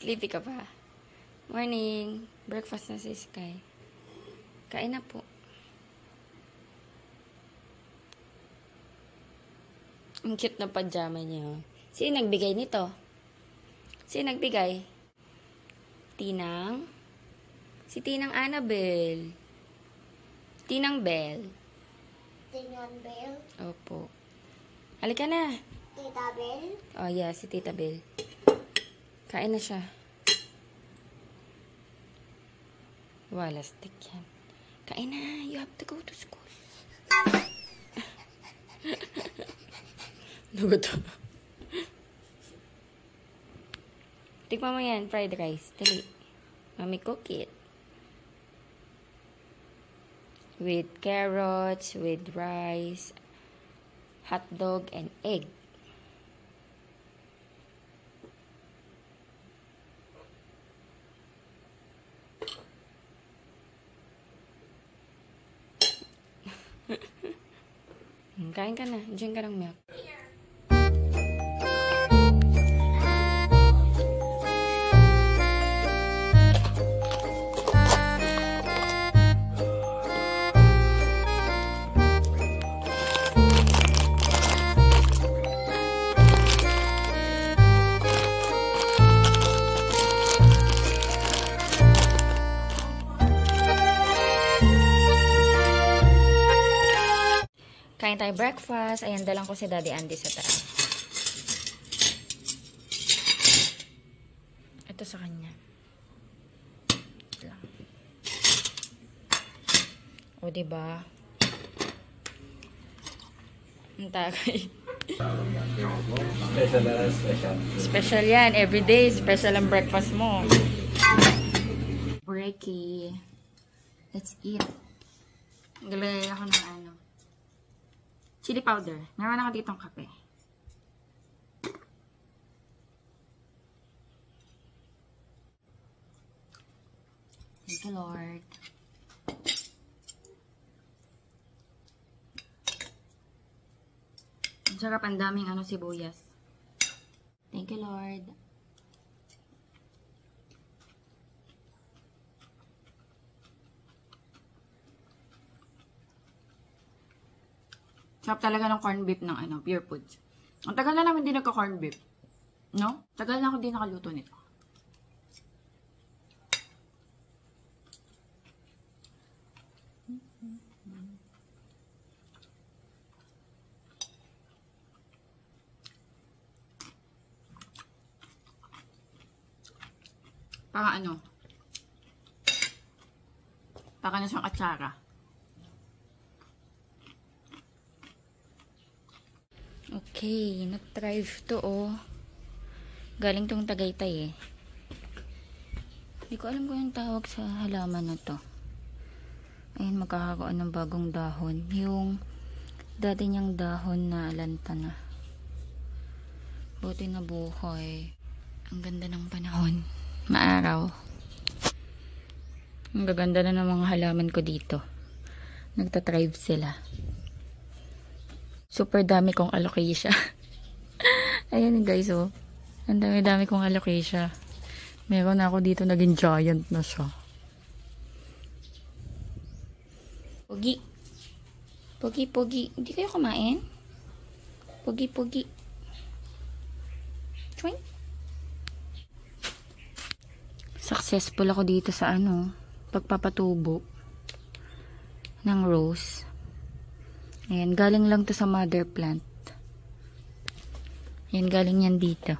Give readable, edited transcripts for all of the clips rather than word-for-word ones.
Sleepy ka pa? Morning. Breakfast na si Sky. Kain na po. Ang cute na pajama niya. Sino nagbigay nito? Sino nagbigay? Tinang? Si Tinang Annabelle. Tinang Bell. Tinang Bell? Opo. Halika na. Tita Bell? Oh yeah, si Tita Bell. Kain na siya. Wala stick yan. Kain na. You have to go to school. Ano to? Tikman mo yan. Fried rice. Dali. Mami cook it. With carrots, with rice, hot dog, and egg. Kain ka na. Diyan ka ng milk. Kain tayo breakfast. Ayan, dalang ko si Daddy Andy sa taas. Ito sa kanya. Ito lang. O, diba? Ang tagay. Special yan. Everyday, special ang breakfast mo. Breaky. Let's eat. Galay ako ng ano. Chili powder. Meron ako ditong kape. Thank you, Lord. Ang sarap, ang daming sibuyas. Thank you, Lord. Sarap talaga ng corned beef ng Pure Foods. Ang tagal na namin din nagka-corned beef. No? Tagal na ako din nakaluto nito. Para na siyang atsara. Okay, nag-thrive to Galing tong Tagaytay eh. Hindi ko alam kung yung tawag sa halaman na to. Ayun, magkakaroon ng bagong dahon. Yung dati niyang dahon na alanta na. Buti na buhay. Ang ganda ng panahon. Maaraw. Ang gaganda na ng mga halaman ko dito. Nagta-thrive sila. Super dami kong alocasia. Ayan guys, ang dami-dami kong alocasia. Meron na ako dito, naging giant na siya. Pogi. Pogi, pogi. Hindi kayo kumain? Pogi, pogi. Chewing. Successful ako dito sa pagpapatubo ng rose. Ayan, galing lang to sa mother plant. Ayan, galing yan dito.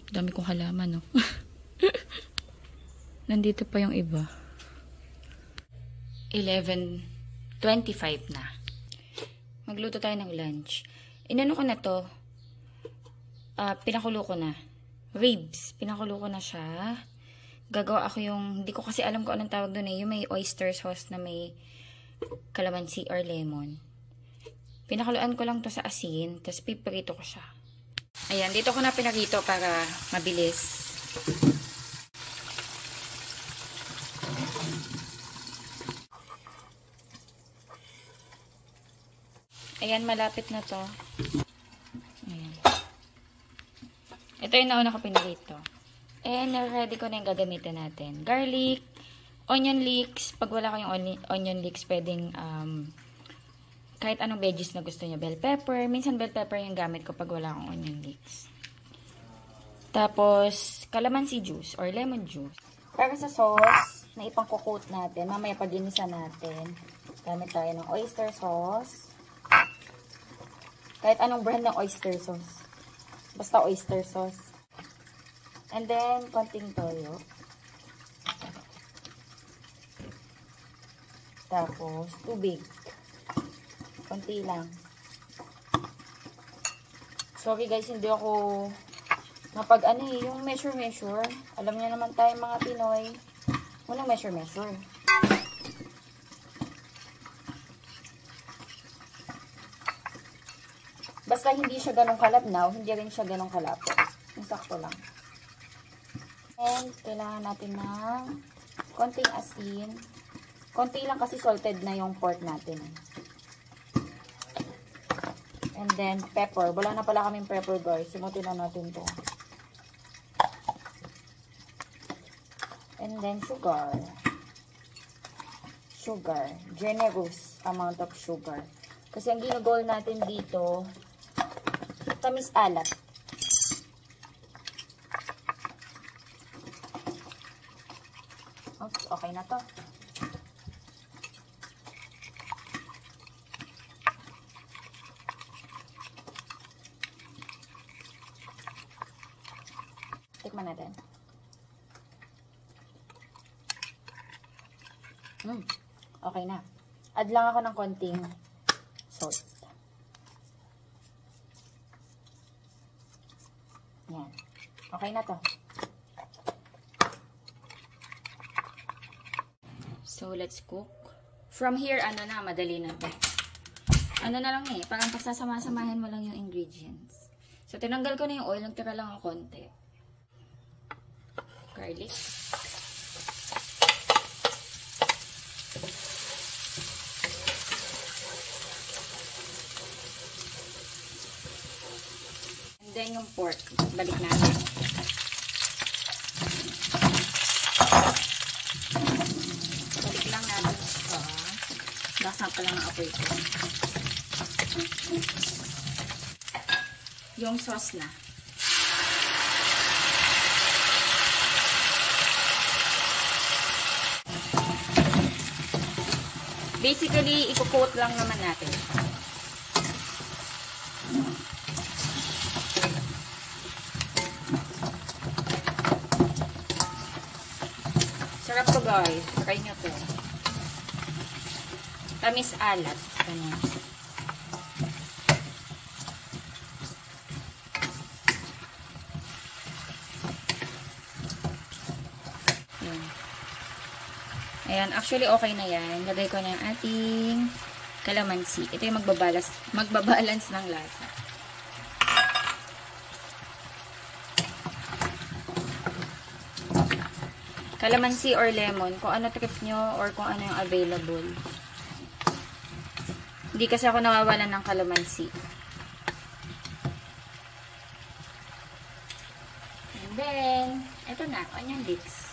Dami kong halaman, no? Nandito pa yung iba. 11:25 na. Magluto tayo ng lunch. Inano ko na to. Pinakulo ko na. Ribs. Pinakulo ko na siya. Gagawa ako hindi ko kasi alam kung anong tawag doon yung may oyster sauce na may calamansi or lemon. Pinakuluan ko lang to sa asin, tapos piprito ko siya. Ayan, dito ko na pinarito para mabilis. Ayan, malapit na to. Ito yung nauna ko pinarito. And ready ko na yung gagamitin natin. Garlic, onion leeks. Pag wala kayong onion leeks, pwedeng kahit anong veggies na gusto niyo. Bell pepper. Minsan bell pepper yung gamit ko pag wala akong onion leeks. Tapos, calamansi juice or lemon juice. Para sa sauce, na ipang-coat natin. Mamaya pag-inisa natin. Gamit tayo ng oyster sauce. Kahit anong brand ng oyster sauce. Basta oyster sauce. And then, konting toyo. Tapos, tubig. Konti lang. Sorry guys, hindi ako yung measure. Alam niyo naman tayo mga Pinoy. Walang measure. Basta hindi siya ganong kalabnaw, hindi rin siya ganong kalapot. Yung sakto lang. And, kailangan natin ng konting asin. Konti lang kasi salted na yung pork natin. And then, pepper. Wala na pala kaming pepper, guys. Simutin na natin to. And then, sugar. Generous amount of sugar. Kasi ang ginagol natin dito, tamis alat. Oops, okay na to. Tikman natin. Okay na. Add lang ako ng konting salt. Yan. Okay na to. So, let's cook. From here, madali na to. Na lang parang pagsasama-samahin mo lang yung ingredients. So, tinanggal ko na yung oil. Nagtira lang ako konti. Garlic. And then yung pork. Balik natin. Balik lang natin ito. Baksan pa lang ang apoy ko. Yung sauce na. Basically, i-coat lang naman natin. Sarap to guys. Try nyo to. Tamis alat. Ganyan. Ayan, actually okay na yan. Lagay ko na yung ating calamansi. Ito yung magbabalance ng lasa. Calamansi or lemon, kung ano trip nyo or kung ano yung available. Hindi kasi ako nawawalan ng calamansi. And then, ito na, onion leeks.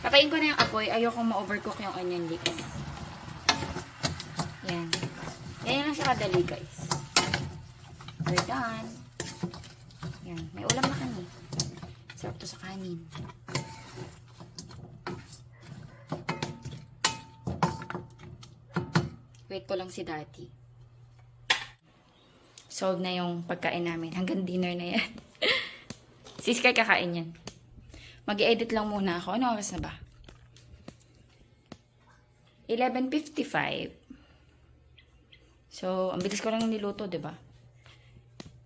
Patayin ko na yung apoy. Ayokong ma-overcook yung onion leeks. Yan. Yan lang siya kadali, guys. We're done. Yan. May ulam na kami. Sarap to sa kanin. Wait ko lang si Daddy. Solve na yung pagkain namin. Hanggang dinner na yan. Sis, kay kakain yan. Mag-edit lang muna ako. Ano oras na ba? 11:55. So, ang bilis ko lang niluto, diba?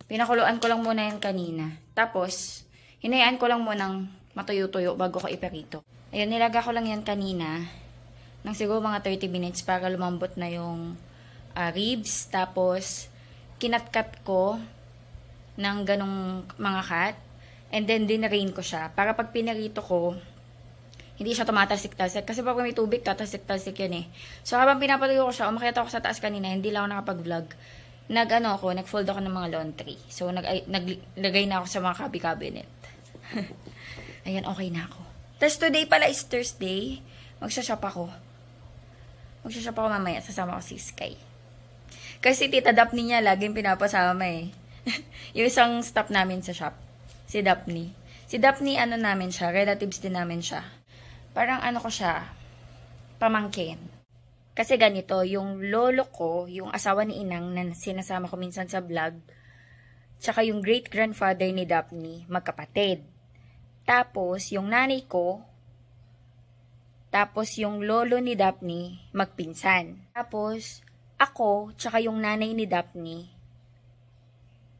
Pinakuluan ko lang muna yan kanina. Tapos, hinayaan ko lang munang matuyo-tuyo bago ko iperito. Ayun, nilaga ko lang yan kanina. Nang siguro mga 30 minutes para lumambot na yung ribs. Tapos, kinat-cut ko ng ganong mga cut. And then, dinrain ko siya. Para pag pinarito ko, hindi siya tumatalsik-talsik. Kasi pag may tubig, tatalsik-talsik yun eh. So, habang pinapatuyo ko siya, umakyat ako sa taas kanina, hindi lang ako nakapag-vlog. Nag-fold ako ng mga laundry. So, naglagay na ako sa mga cabinet. Ayan, okay na ako. Tapos, today pala is Thursday. Magsha-shop ako. Magsha-shop ako mamaya. Sasama ko si Sky. Kasi Tita Daphne niya, laging pinapasama eh. Yung isang staff namin sa shop. Si Daphne. Si Daphne, ano namin siya, relatives din namin siya. Parang ano ko siya, pamangkin. Kasi ganito, yung lolo ko, yung asawa ni Inang na sinasama ko minsan sa vlog, tsaka yung great-grandfather ni Daphne, magkapatid. Tapos, yung nanay ko, tapos yung lolo ni Daphne, magpinsan. Tapos, ako, tsaka yung nanay ni Daphne,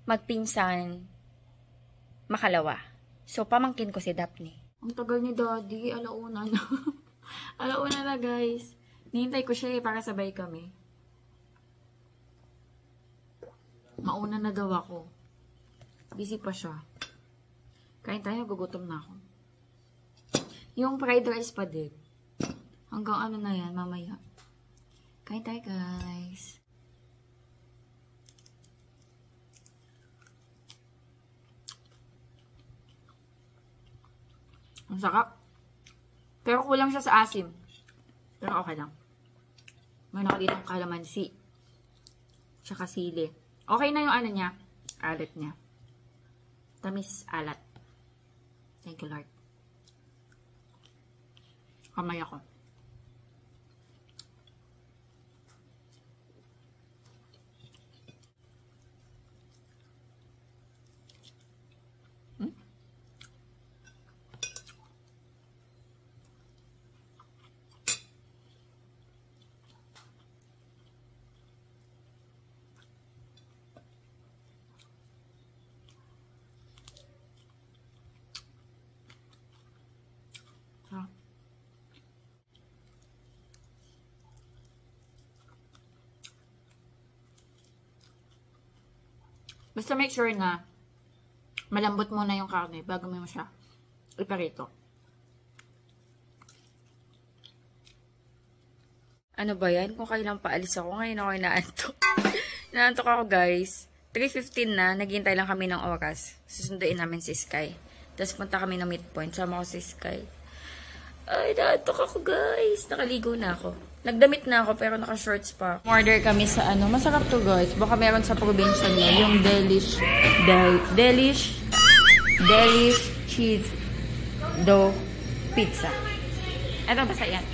magpinsan, makalawa. So, pamangkin ko si Daphne. Ang tagal ni Daddy. Alauna na. Alauna na, guys. Nihintay ko siya para sabay kami. Mauna na daw ako. Busy pa siya. Kain tayo, gugutom na ako. Yung fried rice pa din. Hanggang ano na yan, mamaya. Kain tayo, guys. Ang sarap. Pero kulang siya sa asim. Pero okay lang. Mayroon ako dito ng kalamansi. Tsaka sili. Okay na yung ano niya. Alat niya. Tamis alat. Thank you, Lord. Kamay ako. Basta make sure na malambot muna yung karne bago mo siya iparito. Ano ba yan? Kung kailan paalis ako, ngayon ako inaantok. Inaantok ako, guys. 3:15 na, naghihintay lang kami ng oras. Susunduin namin si Sky. Tapos punta kami ng midpoint. Sama ko si Sky. Ay, naantok ako, guys. Nakaligo na ako. Nagdamit na ako, pero naka-shorts pa. Order kami sa ano. Masarap to, guys. Baka meron sa probinsya niya. Yung Delish cheese dough pizza. Ito, basta yan.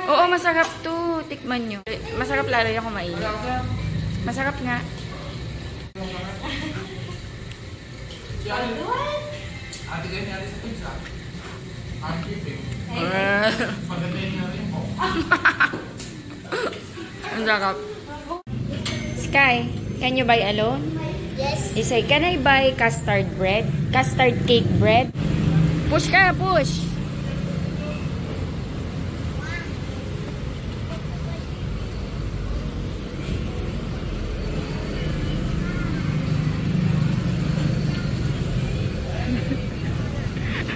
Oo, masarap to. Tikman nyo. Masarap lalo yung kumain. Masarap nga. Ate kayo niya sa pizza. I'm keeping. Pagdating na rin po. Ang sarap. Sky, can you buy alone? Yes. He say, can I buy custard bread? Custard cake bread? Push ka, push!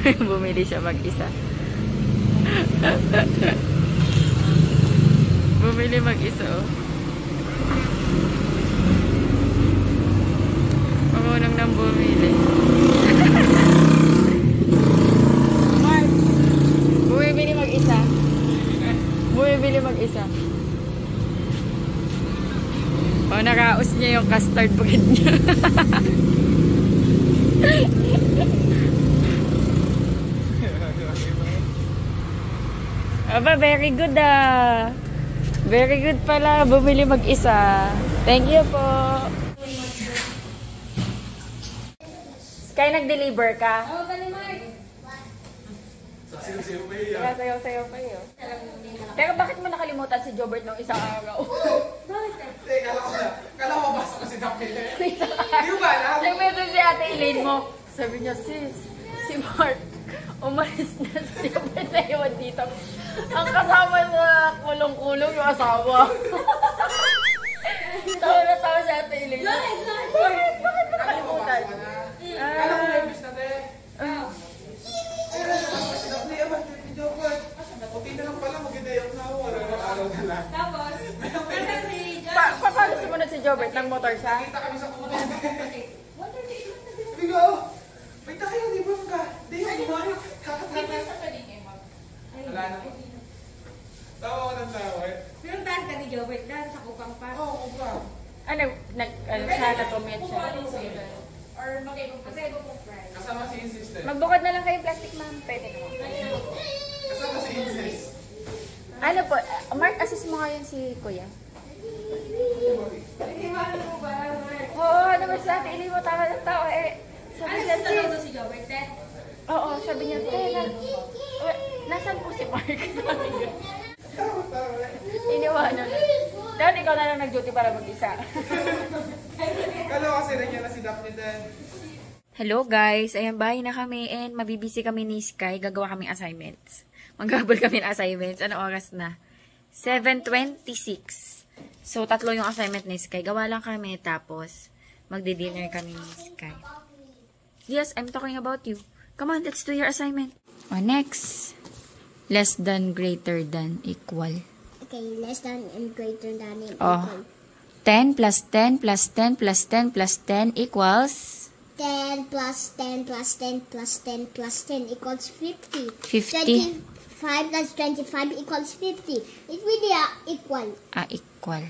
Bumili siya mag-isa. Bumili mag-isa, oh. Pamunang nang bumili. Mark, bumibili mag-isa. Bumibili mag-isa. Oh, nakaos niya yung custard bread niya. Aba, very good ah. Very good pala. Bumili mag-isa. Thank you po. Sky, nag-deliver ka? Oh, bali, Mark. Sasayaw pa iya. Sayaw pa iyo. Pero bakit mo nakalimutan si Jobert nung isang araw? Kala ko basta kasi Daphne. Di ba alam? Nag-message si Ate Elaine mo. Sabi niya, sis, si Mark, umalis na si Jobert na iwan dito. Ang kasama sa kulong-kulong yung asawa. Tawa na tawa si Ate Elaine. Bakit mo nakalimutan? Kala ko may bis natin. sumunod si Jobert ng motor siya? Kita kami sa kumunod. Hindi ko. May tayo, di ba ka? Di ba, Mario? Wala na. Tawa ko ng tawa eh. Pinuntahan ka ni Jobert dahil sa kupang pa. Oo, kupang. Ano siya, natumit siya. Or magkaiba pong fry. Kasama si Insis din. Magbukod na lang kayong plastic, ma'am. Pwede naman. Kasama si Insis. Ano po, Mark, assist mo ngayon si Kuya. Iwan mo ba? Oo, ano ba sa atin? Hindi mo tama ng tao eh. Sabi niya, sis. Si Jobert eh? Oo, sabi niya, nasaan po si Mark? Iniwanan na. Dahil ikaw na lang nag-duty para mag-isa. Kala kasi rin niya na si Daphne din. Hello guys, ayan bahay na kami and mabibisi kami ni Sky. Gagawa kami assignments. Maghabol kami ng assignments. Ano oras na? 7:26. So, 3 yung assignment ni Sky. Gawa lang kami tapos magdi-dinner kami ni Sky. Yes, I'm talking about you. Come on, let's do your assignment. Oh, next. Less than, greater than, equal. Okay, less than and greater than and Oh. equal. 10 plus 10 plus 10 plus 10 plus 10 equals 10 plus 10 plus 10 plus 10 plus 10 equals 50. 50. 25 plus 25 equals 50. It really are equal. Equal.